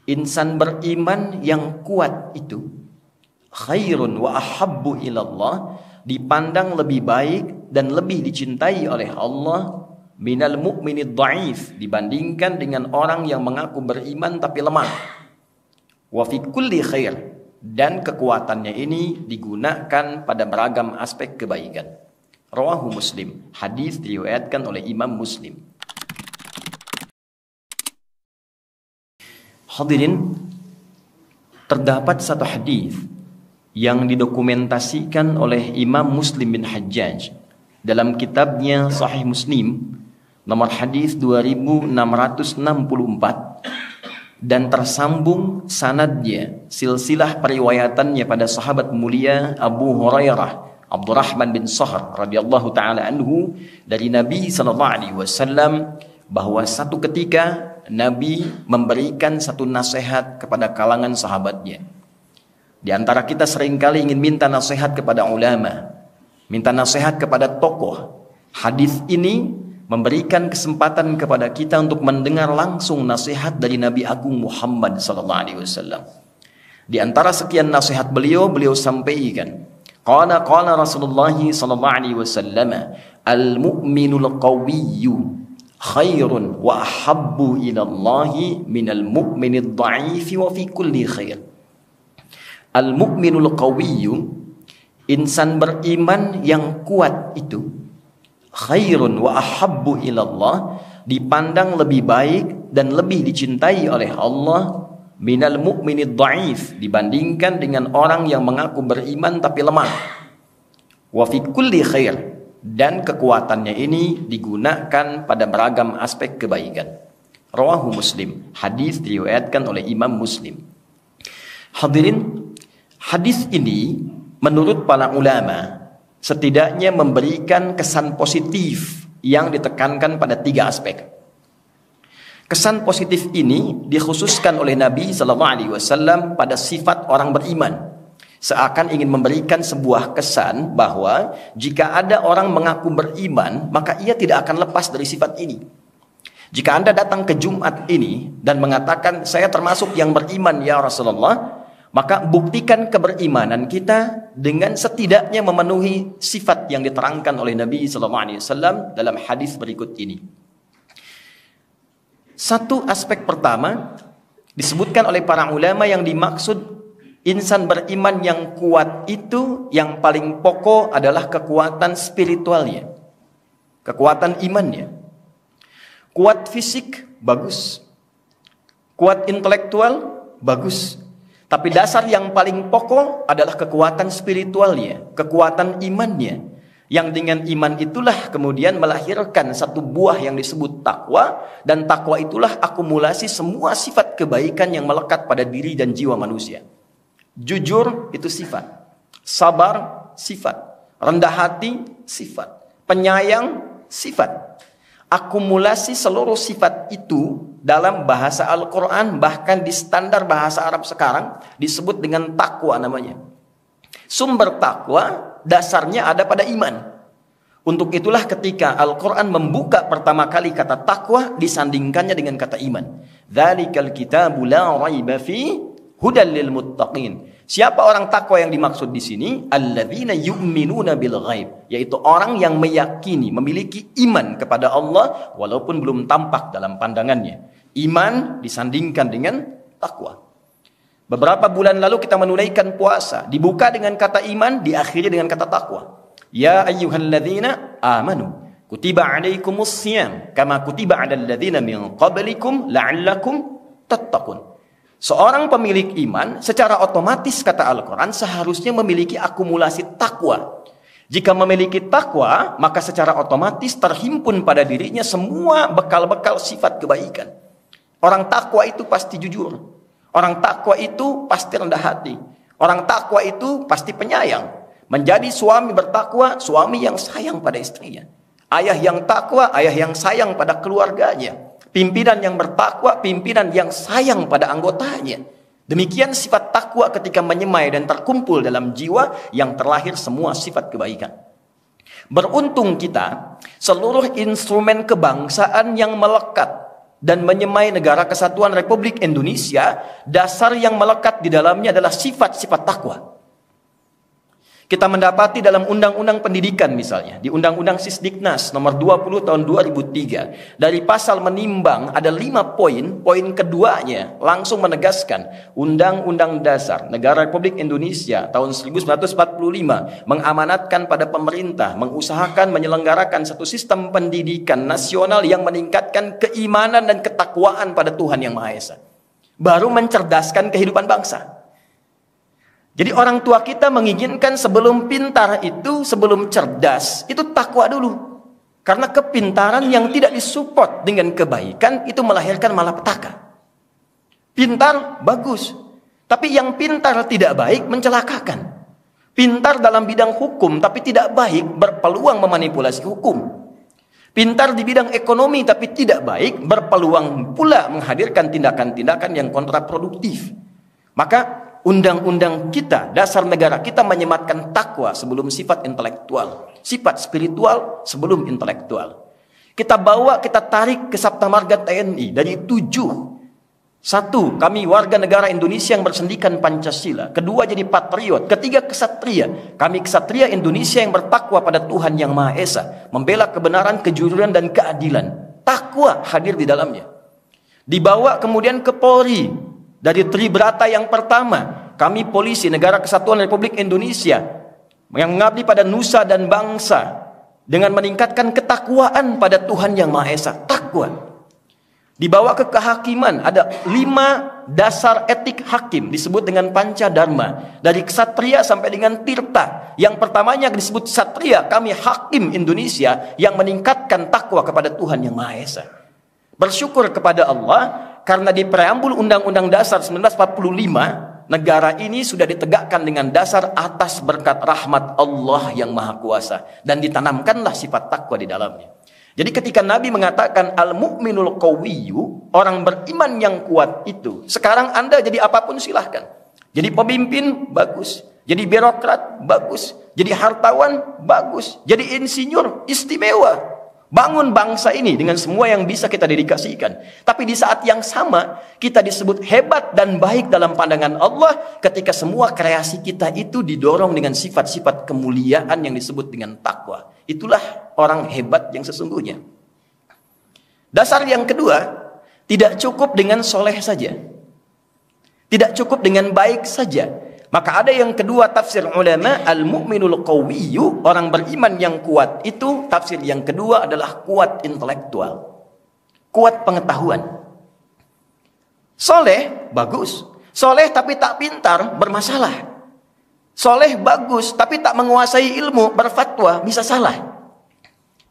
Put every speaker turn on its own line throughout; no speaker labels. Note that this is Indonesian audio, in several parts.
insan beriman yang kuat itu khairun wa ahabbu ilallah, dipandang lebih baik dan lebih dicintai oleh Allah, minal mu'minid dhaif, dibandingkan dengan orang yang mengaku beriman tapi lemah. Wa fi kulli khair, dan kekuatannya ini digunakan pada beragam aspek kebaikan. Rawahu Muslim, hadis diriwayatkan oleh Imam Muslim. Hadirin, terdapat satu hadis yang didokumentasikan oleh Imam Muslim bin Hajjaj dalam kitabnya Sahih Muslim nomor hadis 2664, dan tersambung sanadnya, silsilah periwayatannya pada sahabat mulia Abu Hurairah Abdurrahman bin Sahr radhiyallahu taala anhu dari Nabi sallallahu alaihi wasallam bahwa satu ketika Nabi memberikan satu nasihat kepada kalangan sahabatnya. Di antara kita seringkali ingin minta nasihat kepada ulama, minta nasihat kepada tokoh. Hadis ini memberikan kesempatan kepada kita untuk mendengar langsung nasihat dari Nabi Agung Muhammad SAW. Di antara sekian nasihat beliau sampaikan, qala Rasulullah SAW, al-mu'minul qawiyyu khairun wa ahabbu ilallahi minal mu'minid dha'ifi wa fi kulli khair. Al-mu'minul qawiyyu, insan beriman yang kuat itu khairun wa ahabbu ilallah, dipandang lebih baik dan lebih dicintai oleh Allah, minal mu'minid dhaif, dibandingkan dengan orang yang mengaku beriman tapi lemah. Wa fi kulli khair, dan kekuatannya ini digunakan pada beragam aspek kebaikan. Rawahu Muslim, hadis diriwayatkan oleh Imam Muslim. Hadirin, hadis ini menurut para ulama setidaknya memberikan kesan positif yang ditekankan pada 3 aspek. Kesan positif ini dikhususkan oleh Nabi SAW pada sifat orang beriman, seakan ingin memberikan sebuah kesan bahwa jika ada orang mengaku beriman, maka ia tidak akan lepas dari sifat ini. Jika Anda datang ke Jumat ini dan mengatakan saya termasuk yang beriman ya Rasulullah, maka buktikan keberimanan kita dengan setidaknya memenuhi sifat yang diterangkan oleh Nabi SAW dalam hadis berikut ini. Satu aspek pertama disebutkan oleh para ulama yang dimaksud insan beriman yang kuat itu, yang paling pokok adalah kekuatan spiritualnya, kekuatan imannya. Kuat fisik, bagus. Kuat intelektual, bagus. Tapi dasar yang paling pokok adalah kekuatan spiritualnya, kekuatan imannya. Yang dengan iman itulah kemudian melahirkan satu buah yang disebut takwa, dan takwa itulah akumulasi semua sifat kebaikan yang melekat pada diri dan jiwa manusia. Jujur itu sifat, sabar sifat, rendah hati sifat, penyayang sifat. Akumulasi seluruh sifat itu dalam bahasa Al-Quran, bahkan di standar bahasa Arab sekarang disebut dengan takwa namanya. Sumber takwa dasarnya ada pada iman. Untuk itulah ketika Al-Quran membuka pertama kali kata takwa, disandingkannya dengan kata iman. Dzalikal kitabu la raiba fi hudal lil muttaqin. Siapa orang takwa yang dimaksud di sini? Alladzina yu'minuna bil ghaib, yaitu orang yang meyakini, memiliki iman kepada Allah walaupun belum tampak dalam pandangannya. Iman disandingkan dengan takwa. Beberapa bulan lalu kita menunaikan puasa, dibuka dengan kata iman, diakhiri dengan kata takwa. Ya ayyuhalladzina amanu kutiba alaikumus shiyam kama kutiba alal ladzina min qablikum la'allakum tattaqun. Seorang pemilik iman secara otomatis kata Al-Quran seharusnya memiliki akumulasi takwa. Jika memiliki takwa, maka secara otomatis terhimpun pada dirinya semua bekal-bekal sifat kebaikan. Orang takwa itu pasti jujur. Orang takwa itu pasti rendah hati. Orang takwa itu pasti penyayang. Menjadi suami bertakwa, suami yang sayang pada istrinya. Ayah yang takwa, ayah yang sayang pada keluarganya. Pimpinan yang bertakwa, pimpinan yang sayang pada anggotanya. Demikian sifat takwa ketika menyemai dan terkumpul dalam jiwa yang terlahir semua sifat kebaikan. Beruntung kita, seluruh instrumen kebangsaan yang melekat dan menyemai Negara Kesatuan Republik Indonesia, dasar yang melekat di dalamnya adalah sifat-sifat takwa. Kita mendapati dalam Undang-Undang Pendidikan misalnya, di Undang-Undang Sisdiknas nomor 20 tahun 2003, dari pasal menimbang ada 5 poin. Poin keduanya langsung menegaskan Undang-Undang Dasar Negara Republik Indonesia tahun 1945 mengamanatkan pada pemerintah mengusahakan menyelenggarakan satu sistem pendidikan nasional yang meningkatkan keimanan dan ketakwaan pada Tuhan Yang Maha Esa, baru mencerdaskan kehidupan bangsa. Jadi orang tua kita menginginkan sebelum pintar itu, sebelum cerdas, itu takwa dulu. Karena kepintaran yang tidak disupport dengan kebaikan, itu melahirkan malapetaka. Pintar, bagus. Tapi yang pintar tidak baik, mencelakakan. Pintar dalam bidang hukum, tapi tidak baik, berpeluang memanipulasi hukum. Pintar di bidang ekonomi, tapi tidak baik, berpeluang pula menghadirkan tindakan-tindakan yang kontraproduktif. Maka undang-undang kita, dasar negara kita menyematkan takwa sebelum sifat intelektual, sifat spiritual sebelum intelektual. Kita bawa, kita tarik ke Sabta Marga TNI dari 7. 1, kami warga negara Indonesia yang bersendikan Pancasila. 2, jadi patriot. 3, kesatria. Kami kesatria Indonesia yang bertakwa pada Tuhan Yang Maha Esa, membela kebenaran, kejujuran dan keadilan. Takwa hadir di dalamnya. Dibawa kemudian ke Polri. Dari Tribrata yang pertama, kami polisi Negara Kesatuan Republik Indonesia yang mengabdi pada nusa dan bangsa dengan meningkatkan ketakwaan pada Tuhan Yang Maha Esa, takwa. Dibawa ke kehakiman, ada 5 dasar etik hakim disebut dengan Pancadharma, dari ksatria sampai dengan tirta. Yang pertamanya disebut ksatria, kami hakim Indonesia yang meningkatkan takwa kepada Tuhan Yang Maha Esa. Bersyukur kepada Allah karena di preambul Undang-Undang Dasar 1945, negara ini sudah ditegakkan dengan dasar atas berkat rahmat Allah yang Maha Kuasa, dan ditanamkanlah sifat takwa di dalamnya. Jadi ketika Nabi mengatakan al-mu'minul qawiyyu, orang beriman yang kuat itu, sekarang Anda jadi apapun silahkan. Jadi pemimpin, bagus. Jadi birokrat, bagus. Jadi hartawan, bagus. Jadi insinyur, istimewa. Bangun bangsa ini dengan semua yang bisa kita dedikasikan. Tapi di saat yang sama, kita disebut hebat dan baik dalam pandangan Allah ketika semua kreasi kita itu didorong dengan sifat-sifat kemuliaan yang disebut dengan takwa. Itulah orang hebat yang sesungguhnya. Dasar yang kedua, tidak cukup dengan soleh saja. Tidak cukup dengan baik saja. Maka ada yang kedua tafsir ulama, al-mu'minul qawiyyu, orang beriman yang kuat itu, tafsir yang kedua adalah kuat intelektual, kuat pengetahuan. Soleh, bagus. Soleh tapi tak pintar, bermasalah. Soleh bagus tapi tak menguasai ilmu, berfatwa, bisa salah.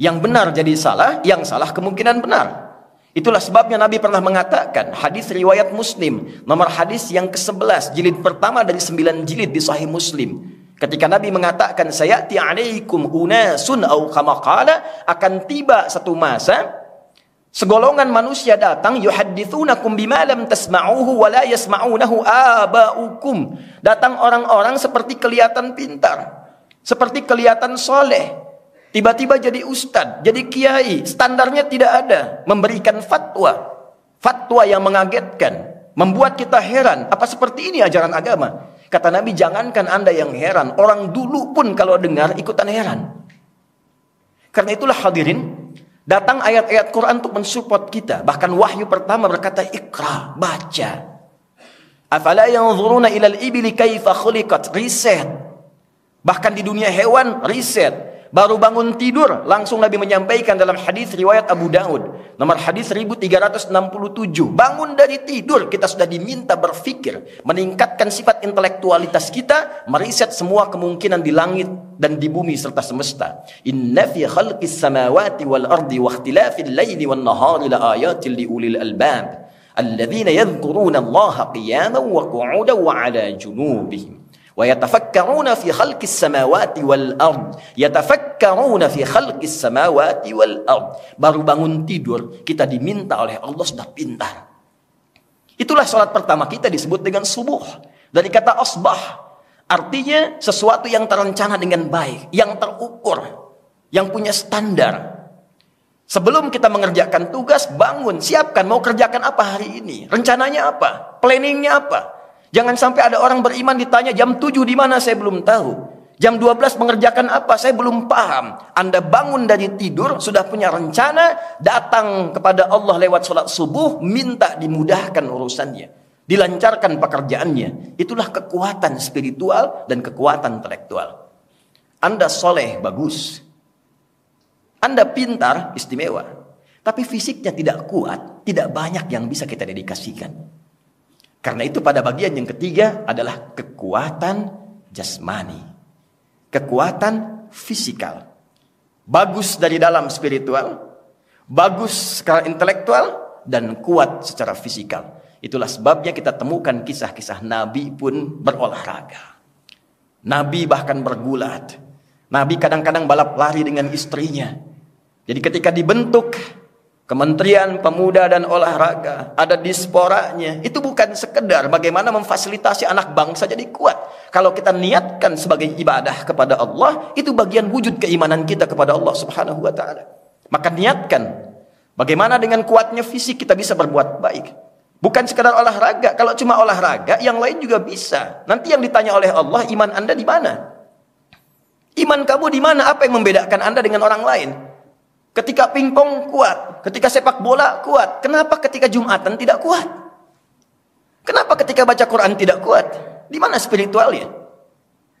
Yang benar jadi salah, yang salah kemungkinan benar. Itulah sebabnya Nabi pernah mengatakan, hadis riwayat Muslim, nomor hadis yang ke-11, jilid pertama dari 9 jilid di Sahih Muslim. Ketika Nabi mengatakan, sayati alaikum unasun au kama qala, akan tiba satu masa, segolongan manusia datang, yuhaddithunakum bima lam tasma'uhu wa la yasma'unahu aba'ukum. Datang orang-orang seperti kelihatan pintar, seperti kelihatan soleh, tiba-tiba jadi ustadz, jadi kiai, standarnya tidak ada, memberikan fatwa, fatwa yang mengagetkan, membuat kita heran, apa seperti ini ajaran agama? Kata Nabi, jangankan Anda yang heran, orang dulu pun kalau dengar ikutan heran. Karena itulah hadirin, datang ayat-ayat Quran untuk mensupport kita. Bahkan wahyu pertama berkata, Iqra, baca. Afala yanzuruna ilal ibili kaifa khuliqat, riset. Bahkan di dunia hewan, riset. Baru bangun tidur, langsung Nabi menyampaikan dalam hadis riwayat Abu Daud, nomor hadis 1367. Bangun dari tidur, kita sudah diminta berpikir, meningkatkan sifat intelektualitas kita, meriset semua kemungkinan di langit dan di bumi serta semesta. Inna fi khalqis samawati wal ardi wa ikhtilafil laili wan nahari la ayatil li ulil albab alladzina yadhkuruna Allaha qiyaman wa qu'udan wa 'ala junubihim. Wa yatafakkaruna fi khalqis samawati wal ard, yatafakkaruna fi khalqis samawati wal ard. Baru bangun tidur kita diminta oleh Allah sudah pintar. Itulah salat pertama kita disebut dengan subuh, dari kata asbah, artinya sesuatu yang terencana dengan baik, yang terukur, yang punya standar. Sebelum kita mengerjakan tugas, bangun, siapkan mau kerjakan apa hari ini. Rencananya apa? Planningnya apa? Jangan sampai ada orang beriman ditanya jam 7 di mana, saya belum tahu. Jam 12 mengerjakan apa, saya belum paham. Anda bangun dari tidur, sudah punya rencana, datang kepada Allah lewat sholat subuh, minta dimudahkan urusannya, dilancarkan pekerjaannya. Itulah kekuatan spiritual dan kekuatan intelektual. Anda soleh, bagus. Anda pintar, istimewa. Tapi fisiknya tidak kuat, tidak banyak yang bisa kita dedikasikan. Karena itu pada bagian yang ketiga adalah kekuatan jasmani. Kekuatan fisikal. Bagus dari dalam spiritual, bagus secara intelektual, dan kuat secara fisikal. Itulah sebabnya kita temukan kisah-kisah Nabi pun berolahraga. Nabi bahkan bergulat. Nabi kadang-kadang balap lari dengan istrinya. Jadi ketika dibentuk Kementerian Pemuda dan Olahraga, ada disporanya, itu bukan sekedar bagaimana memfasilitasi anak bangsa jadi kuat. Kalau kita niatkan sebagai ibadah kepada Allah, itu bagian wujud keimanan kita kepada Allah Subhanahu wa ta'ala. Maka niatkan bagaimana dengan kuatnya fisik kita bisa berbuat baik. Bukan sekedar olahraga. Kalau cuma olahraga, yang lain juga bisa. Nanti yang ditanya oleh Allah, iman Anda di mana? Iman kamu di mana? Apa yang membedakan Anda dengan orang lain? Ketika pingpong kuat, ketika sepak bola kuat, kenapa ketika Jumatan tidak kuat? Kenapa ketika baca Quran tidak kuat? Di mana spiritualnya?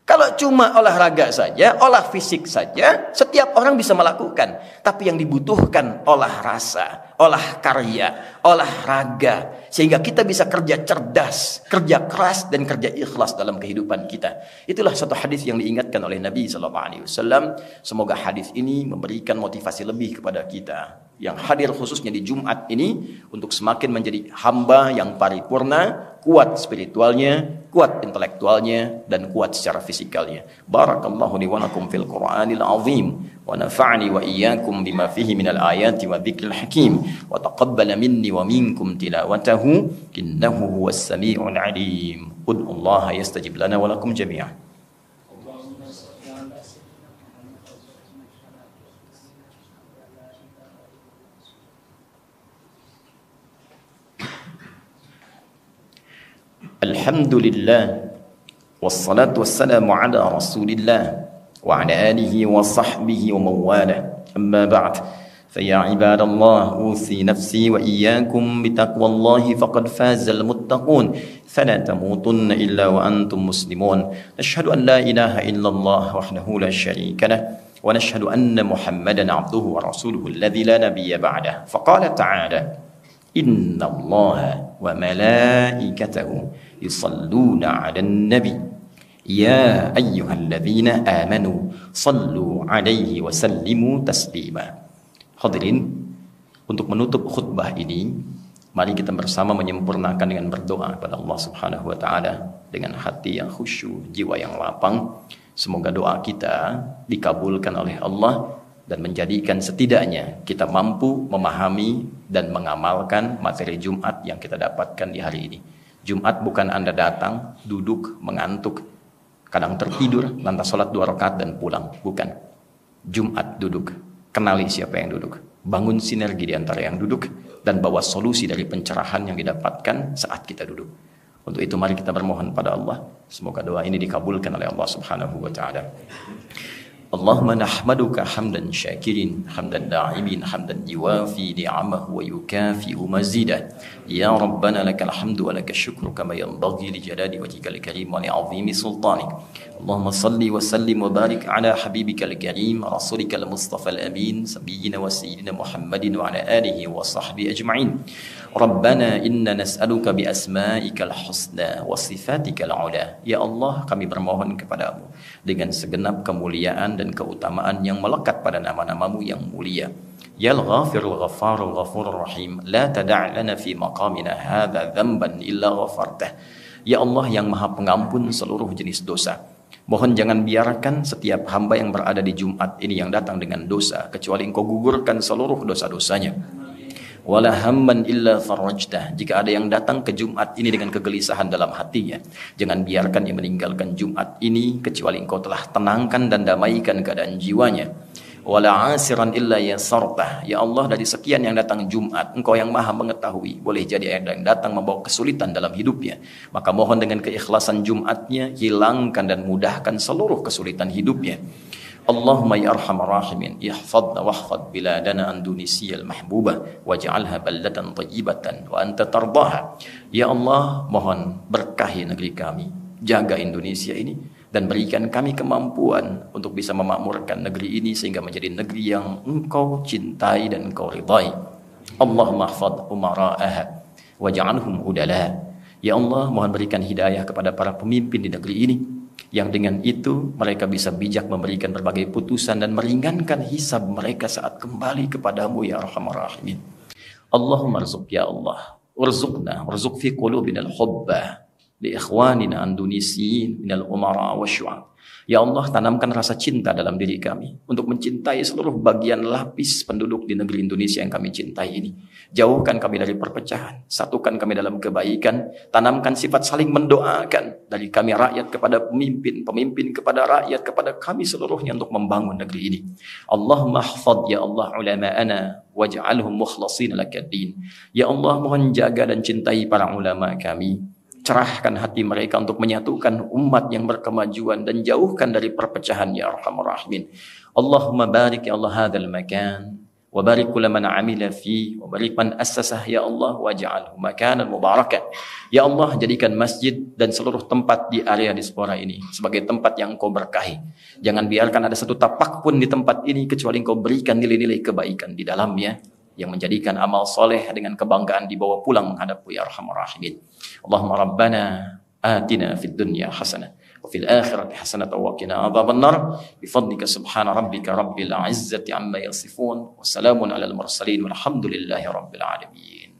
Kalau cuma olahraga saja, olah fisik saja, setiap orang bisa melakukan. Tapi yang dibutuhkan olah rasa, olah karya, olah raga. Sehingga kita bisa kerja cerdas, kerja keras, dan kerja ikhlas dalam kehidupan kita. Itulah satu hadis yang diingatkan oleh Nabi SAW. Semoga hadis ini memberikan motivasi lebih kepada kita yang hadir khususnya di Jumat ini untuk semakin menjadi hamba yang paripurna, kuat spiritualnya, kuat intelektualnya, dan kuat secara fisikalnya. Barakallahu li wa lakum fil Qur'anil azim wa nafa'ni wa iyyakum bima fihi minal ayati wa dzikril hakim wa taqabbala minni wa minkum tilawatahu innahu huwas sami'ul alim. Ud'ullaha yastajib lana wa lakum jami'an. Alhamdulillah wassalatu wassalamu ala rasulillah wa ala alihi wa sahbihi wa mawala amma ba'd faya ibadallah usi nafsi wa iyyakum bitaqwallahi faqad fazal muttaqun fala tamutunna illa wa antum muslimun nashhadu an la ilaha illallah wahdahu la syarika lah wa nashhadu anna muhammadan abduhu wa rasuluhu alladhi la nabiyya ba'dah faqala ta'ala inna allaha wa malaikatahu yusalluna 'alan nabi ya ayyuhalladzina amanu sallu 'alaihi wa sallimu taslima. Hadirin, untuk menutup khutbah ini, mari kita bersama menyempurnakan dengan berdoa kepada Allah Subhanahu wa taala dengan hati yang khusyuk, jiwa yang lapang. Semoga doa kita dikabulkan oleh Allah dan menjadikan setidaknya kita mampu memahami dan mengamalkan materi Jumat yang kita dapatkan di hari ini. Jumat bukan Anda datang, duduk, mengantuk, kadang tertidur, lantas sholat 2 rakaat dan pulang. Bukan. Jumat duduk, kenali siapa yang duduk, bangun sinergi di antara yang duduk, dan bawa solusi dari pencerahan yang didapatkan saat kita duduk. Untuk itu mari kita bermohon pada Allah, semoga doa ini dikabulkan oleh Allah Subhanahu wa ta'ala. Allahumma nahmaduka hamdan syakirin, hamdan da'imin, hamdan yuwafi ni'amahu wa yukafi'u mazidah. Ya Rabbana lakal hamdu wa lakal syukru kama yanbaghi li jalali wajhikal karim wa li'azimi sultanik. Allahumma salli wa sallim wa barik ala habibikal karim, rasulikal mustafa al-amin, sabiyyina wa sayyidina Muhammadin wa ala alihi wa sahbihi ajma'in. Rabbana inna nas'aluka bi asma'ikal husna wa sifatikal ula. Ya Allah, kami bermohon kepadamu dengan segenap kemuliaan dan keutamaan yang melekat pada nama-namamu yang mulia. Ya al-ghafirul ghafarul ghafurur rahim, la tada' lana fi maqamina hadha dhanban illa ghafartah. Ya Allah yang maha pengampun seluruh jenis dosa, mohon jangan biarkan setiap hamba yang berada di Jumat ini yang datang dengan dosa, kecuali Engkau gugurkan seluruh dosa-dosanya. Wala hamman illa farajtah. Jika ada yang datang ke Jumat ini dengan kegelisahan dalam hatinya, jangan biarkan dia meninggalkan Jumat ini kecuali Engkau telah tenangkan dan damaikan keadaan jiwanya. wala 'asiran illa yasartah. Ya Allah, dari sekian yang datang Jumat, Engkau yang Maha mengetahui, boleh jadi ada yang datang membawa kesulitan dalam hidupnya. Maka mohon dengan keikhlasan Jumatnya, hilangkan dan mudahkan seluruh kesulitan hidupnya. Allahumma ya arhamar rahimin, ihfadna wahfad biladana Indonesia al-mahbubah waj'alha baldatan thayyibatan wa anta tardaha. Ya Allah, mohon berkahi negeri kami, jaga Indonesia ini dan berikan kami kemampuan untuk bisa memakmurkan negeri ini sehingga menjadi negeri yang Engkau cintai dan Engkau ridai. Allahumma ihfad umara'aha waj'alhum udala. Ya Allah, mohon berikan hidayah kepada para pemimpin di negeri ini, yang dengan itu mereka bisa bijak memberikan berbagai putusan dan meringankan hisab mereka saat kembali kepadamu ya arhamar rahimin. Allahumma rzuq ya Allah, warzuq fi qulubina al-hubba li ikhwanina Indonesiyin minal umara wa syu'ab. Ya Allah, tanamkan rasa cinta dalam diri kami untuk mencintai seluruh bagian lapis penduduk di negeri Indonesia yang kami cintai ini. Jauhkan kami dari perpecahan, satukan kami dalam kebaikan, tanamkan sifat saling mendoakan dari kami rakyat kepada pemimpin, pemimpin kepada rakyat, kepada kami seluruhnya untuk membangun negeri ini. Allahumma hafadh ya Allah ulama'ana waj'alhum mukhlasin lakaddin. Ya Allah, mohon jaga dan cintai para ulama kami. Cerahkan hati mereka untuk menyatukan umat yang berkemajuan dan jauhkan dari perpecahan ya arhamar rahimin. Allahumma barik ya Allah hadzal makan wa barik man amila fi wa barik man assasah ya Allah waj'alhu makanan mubarakan. Ya Allah, jadikan masjid dan seluruh tempat di area diaspora ini sebagai tempat yang Engkau berkahi. Jangan biarkan ada satu tapak pun di tempat ini kecuali Engkau berikan nilai-nilai kebaikan di dalamnya, yang menjadikan amal soleh dengan kebanggaan dibawa pulang menghadapmu ya arhamar rahimin. Allahumma rabbana atina fid dunya hasanah wa fil akhirati hasanah wa qina adzaban nar bi fadlika subhana rabbika rabbil izzati amma yasifun wa salamun alal mursalin walhamdulillahi rabbil alamin.